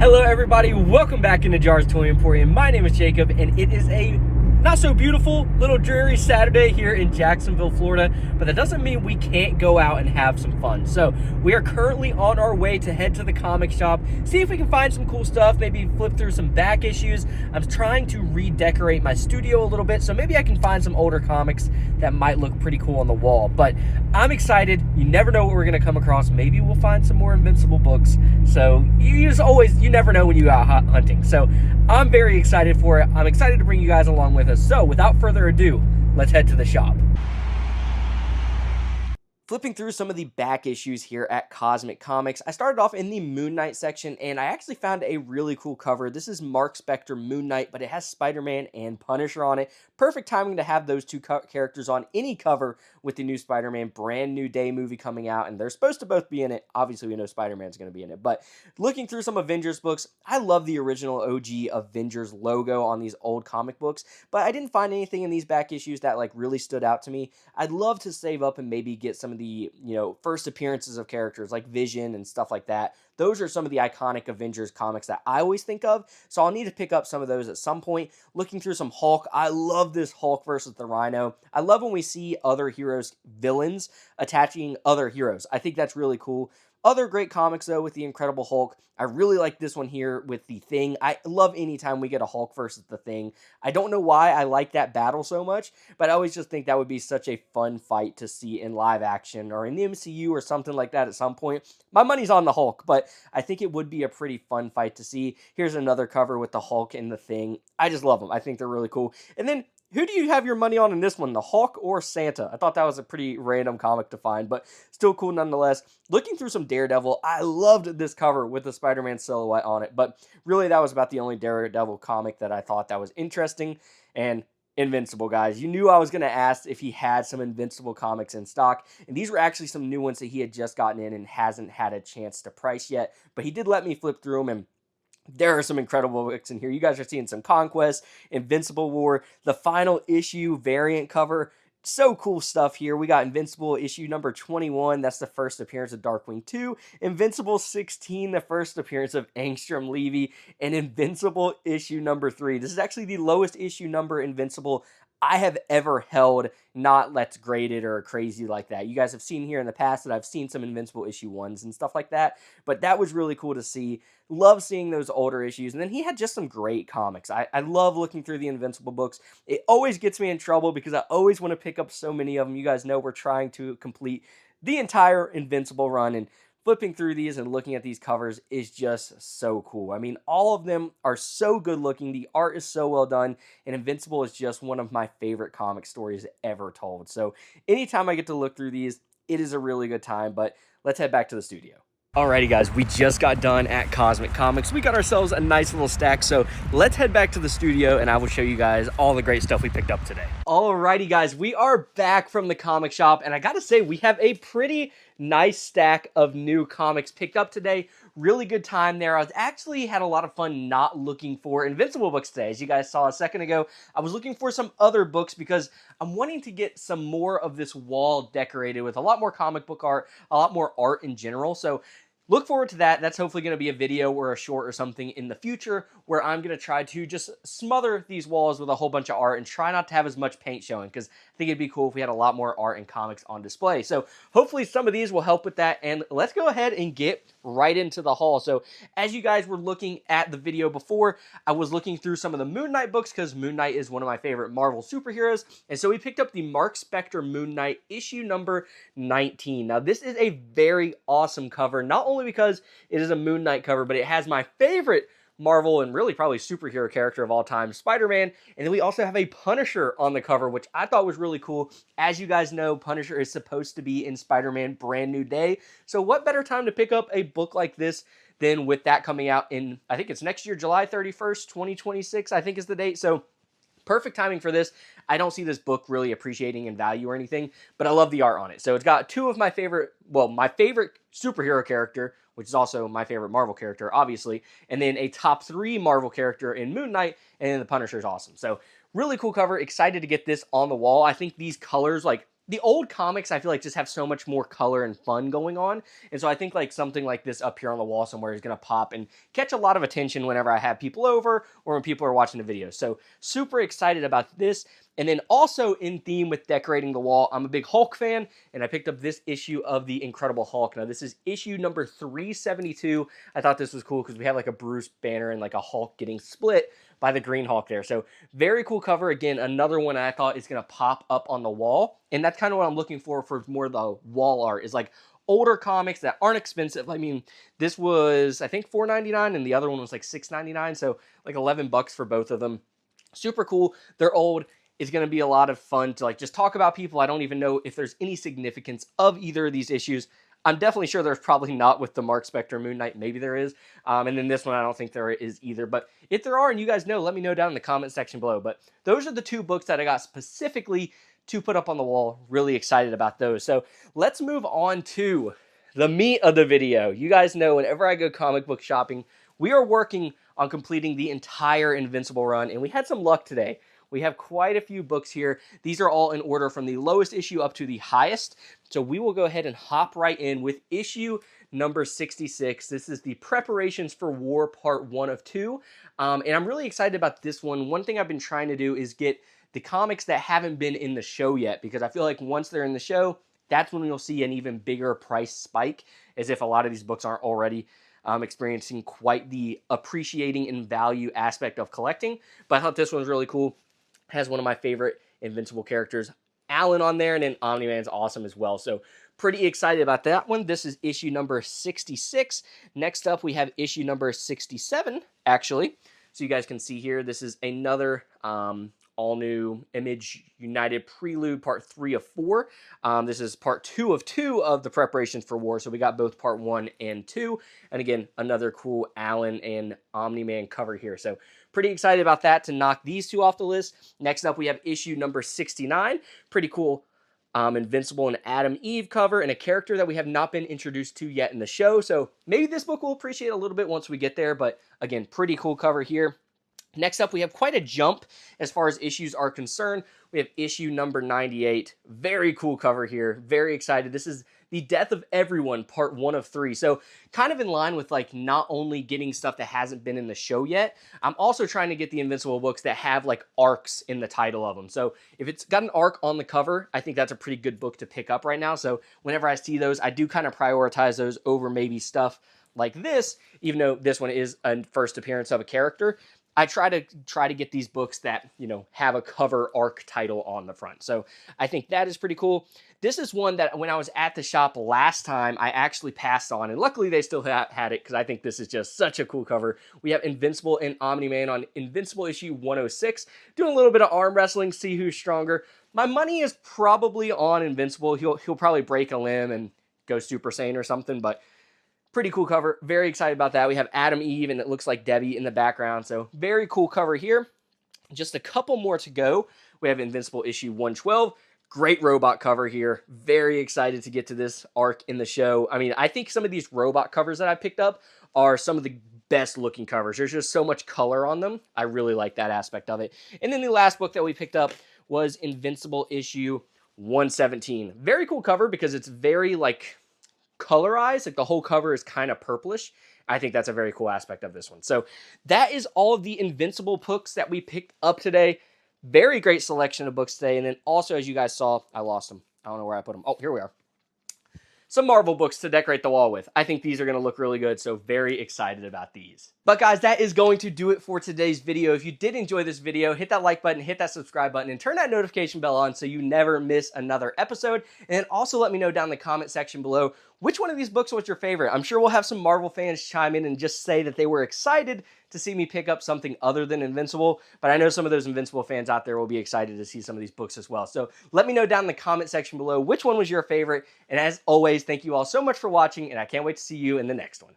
Hello everybody, welcome back into Jar's Toy Emporium. My name is Jacob and it is a not so beautiful little dreary Saturday here in Jacksonville, Florida, but that doesn't mean we can't go out and have some fun. So we are currently on our way to head to the comic shop, see if we can find some cool stuff, maybe flip through some back issues. I'm trying to redecorate my studio a little bit, so maybe I can find some older comics that might look pretty cool on the wall. But I'm excited. You never know what we're gonna come across. Maybe we'll find some more Invincible books. So you never know when you go out hunting. So I'm very excited for it. I'm excited to bring you guys along with us. So without further ado, let's head to the shop. Flipping through some of the back issues here at Cosmic Comics, I started off in the Moon Knight section, and I actually found a really cool cover. This is Mark Spector Moon Knight, but it has Spider-Man and Punisher on it. Perfect timing to have those two characters on any cover with the new Spider-Man Brand New Day movie coming out, and they're supposed to both be in it. Obviously, we know Spider-Man's going to be in it, but looking through some Avengers books, I love the original OG Avengers logo on these old comic books, but I didn't find anything in these back issues that really stood out to me. I'd love to save up and maybe get some of the first appearances of characters like Vision and stuff like that. Those are some of the iconic Avengers comics that I always think of, so I'll need to pick up some of those at some point. Looking through some Hulk, I love this Hulk versus the Rhino. I love when we see other heroes, villains, attaching other heroes. I think that's really cool. Other great comics, though, with the Incredible Hulk. I really like this one here with the Thing. I love anytime we get a Hulk versus the Thing. I don't know why I like that battle so much, but I always just think that would be such a fun fight to see in live action or in the MCU or something like that at some point. My money's on the Hulk, but I think it would be a pretty fun fight to see. Here's another cover with the Hulk and the Thing. I just love them. I think they're really cool. And then who do you have your money on in this one, the Hulk or Santa? I thought that was a pretty random comic to find, but still cool nonetheless. Looking through some Daredevil, I loved this cover with the Spider-Man silhouette on it, but really that was about the only Daredevil comic that I thought that was interesting. And Invincible, guys. You knew I was going to ask if he had some Invincible comics in stock, and these were actually some new ones that he had just gotten in and hasn't had a chance to price yet, but he did let me flip through them, and there are some incredible books in here. You guys are seeing some Conquest, Invincible War, the final issue variant cover. So cool stuff here. We got Invincible issue number 21. That's the first appearance of Darkwing 2. Invincible 16, the first appearance of Angstrom Levy. And Invincible issue number 3. This is actually the lowest issue number Invincible I have ever held, not Let's Grade It or crazy like that. You guys have seen here in the past that I've seen some Invincible issue 1s and stuff like that, but that was really cool to see. Love seeing those older issues, and then he had just some great comics. I love looking through the Invincible books. It always gets me in trouble because I always want to pick up so many of them. You guys know we're trying to complete the entire Invincible run, and flipping through these and looking at these covers is just so cool. I mean, all of them are so good looking. The art is so well done, and Invincible is just one of my favorite comic stories ever told. So anytime I get to look through these, it is a really good time, but let's head back to the studio. Alrighty guys, we just got done at Cosmic Comics. We got ourselves a nice little stack, so let's head back to the studio and I will show you guys all the great stuff we picked up today. Alrighty guys, we are back from the comic shop, and I gotta say, we have a pretty nice stack of new comics picked up today. Really good time there. I actually had a lot of fun not looking for Invincible books today. As you guys saw a second ago, I was looking for some other books because I'm wanting to get some more of this wall decorated with a lot more comic book art, a lot more art in general. So look forward to that. That's hopefully going to be a video or a short or something in the future where I'm going to try to just smother these walls with a whole bunch of art and try not to have as much paint showing, because I think it'd be cool if we had a lot more art and comics on display. So hopefully some of these will help with that, and let's go ahead and get right into the haul. So as you guys were looking at the video before, I was looking through some of the Moon Knight books because Moon Knight is one of my favorite Marvel superheroes, and so we picked up the Mark Spector Moon Knight issue number 19. Now this is a very awesome cover, not only because it is a Moon Knight cover, but it has my favorite Marvel and really probably superhero character of all time, Spider-Man, and then we also have a Punisher on the cover, which I thought was really cool. As you guys know, Punisher is supposed to be in Spider-Man Brand New Day, so what better time to pick up a book like this than with that coming out in, I think it's next year, July 31st, 2026, I think is the date, so perfect timing for this. I don't see this book really appreciating in value or anything, but I love the art on it. So it's got two of my favorite, well, my favorite superhero character, which is also my favorite Marvel character, obviously, and then a top 3 Marvel character in Moon Knight, and then the Punisher is awesome. So really cool cover. Excited to get this on the wall. I think these colors, like the old comics I feel like just have so much more color and fun going on. And so I think like something like this up here on the wall somewhere is going to pop and catch a lot of attention whenever I have people over or when people are watching the video. So super excited about this. And then also in theme with decorating the wall, I'm a big Hulk fan, and I picked up this issue of the Incredible Hulk. Now this is issue number 372. I thought this was cool because we have like a Bruce Banner and like a Hulk getting split by the Green Hulk there. So very cool cover. Again, another one I thought is going to pop up on the wall. And that's kind of what I'm looking for more of the wall art, is like older comics that aren't expensive. I mean, this was, I think, $4.99 and the other one was like $6.99. So like $11 for both of them. Super cool. They're old. It's going to be a lot of fun to like just talk about people. I don't even know if there's any significance of either of these issues. I'm definitely sure there's probably not with the Mark Spector Moon Knight. Maybe there is. And then this one, I don't think there is either. But if there are and you guys know, let me know down in the comment section below. But those are the two books that I got specifically to put up on the wall. Really excited about those. So let's move on to the meat of the video. You guys know whenever I go comic book shopping, we are working on completing the entire Invincible run. And we had some luck today. We have quite a few books here. These are all in order from the lowest issue up to the highest. So we will go ahead and hop right in with issue number 66. This is the Preparations for War Part 1 of 2. And I'm really excited about this one. One thing I've been trying to do is get the comics that haven't been in the show yet, because I feel like once they're in the show, that's when you'll see an even bigger price spike, as if a lot of these books aren't already experiencing quite the appreciating in value aspect of collecting. But I thought this one's really cool. Has one of my favorite Invincible characters, Alan, on there, and then Omni-Man's awesome as well. So pretty excited about that one. This is issue number 66. Next up, we have issue number 67, actually. So you guys can see here, this is another all-new Image United Prelude, part 3 of 4. This is part 2 of 2 of the Preparations for War, so we got both part 1 and 2. And again, another cool Alan and Omni-Man cover here. So pretty excited about that to knock these two off the list. Next up, we have issue number 69. Pretty cool Invincible and Adam Eve cover, and a character that we have not been introduced to yet in the show. So maybe this book will appreciate a little bit once we get there, but again, pretty cool cover here. Next up, we have quite a jump as far as issues are concerned. We have issue number 98. Very cool cover here. Very excited. This is The Death of Everyone, part 1 of 3. So kind of in line with like not only getting stuff that hasn't been in the show yet, I'm also trying to get the Invincible books that have like arcs in the title of them. So if it's got an arc on the cover, I think that's a pretty good book to pick up right now. So whenever I see those, I do kind of prioritize those over maybe stuff like this, even though this one is a first appearance of a character. I try to get these books that, you know, have a cover arc title on the front. So I think that is pretty cool. This is one that when I was at the shop last time, I actually passed on. And luckily they still had it because I think this is just such a cool cover. We have Invincible and Omni-Man on Invincible issue 106. Doing a little bit of arm wrestling, see who's stronger. My money is probably on Invincible. He'll probably break a limb and go Super Saiyan or something, but pretty cool cover. Very excited about that. We have Adam Eve, and it looks like Debbie in the background. So very cool cover here. Just a couple more to go. We have Invincible issue 112. Great robot cover here. Very excited to get to this arc in the show. I mean, I think some of these robot covers that I picked up are some of the best looking covers. There's just so much color on them. I really like that aspect of it. And then the last book that we picked up was Invincible issue 117. Very cool cover because it's very like colorized, like the whole cover is kind of purplish. I think that's a very cool aspect of this one. So that is all of the Invincible books that we picked up today. Very great selection of books today. And then also, as you guys saw, I lost them. I don't know where I put them. Oh, here we are. Some Marvel books to decorate the wall with. I think these are going to look really good, so very excited about these. But guys, that is going to do it for today's video. If you did enjoy this video, hit that like button, hit that subscribe button, and turn that notification bell on so you never miss another episode. And then also let me know down in the comment section below which one of these books was your favorite. I'm sure we'll have some Marvel fans chime in and just say that they were excited to see me pick up something other than Invincible, but I know some of those Invincible fans out there will be excited to see some of these books as well. So let me know down in the comment section below which one was your favorite, and as always, thank you all so much for watching, and I can't wait to see you in the next one.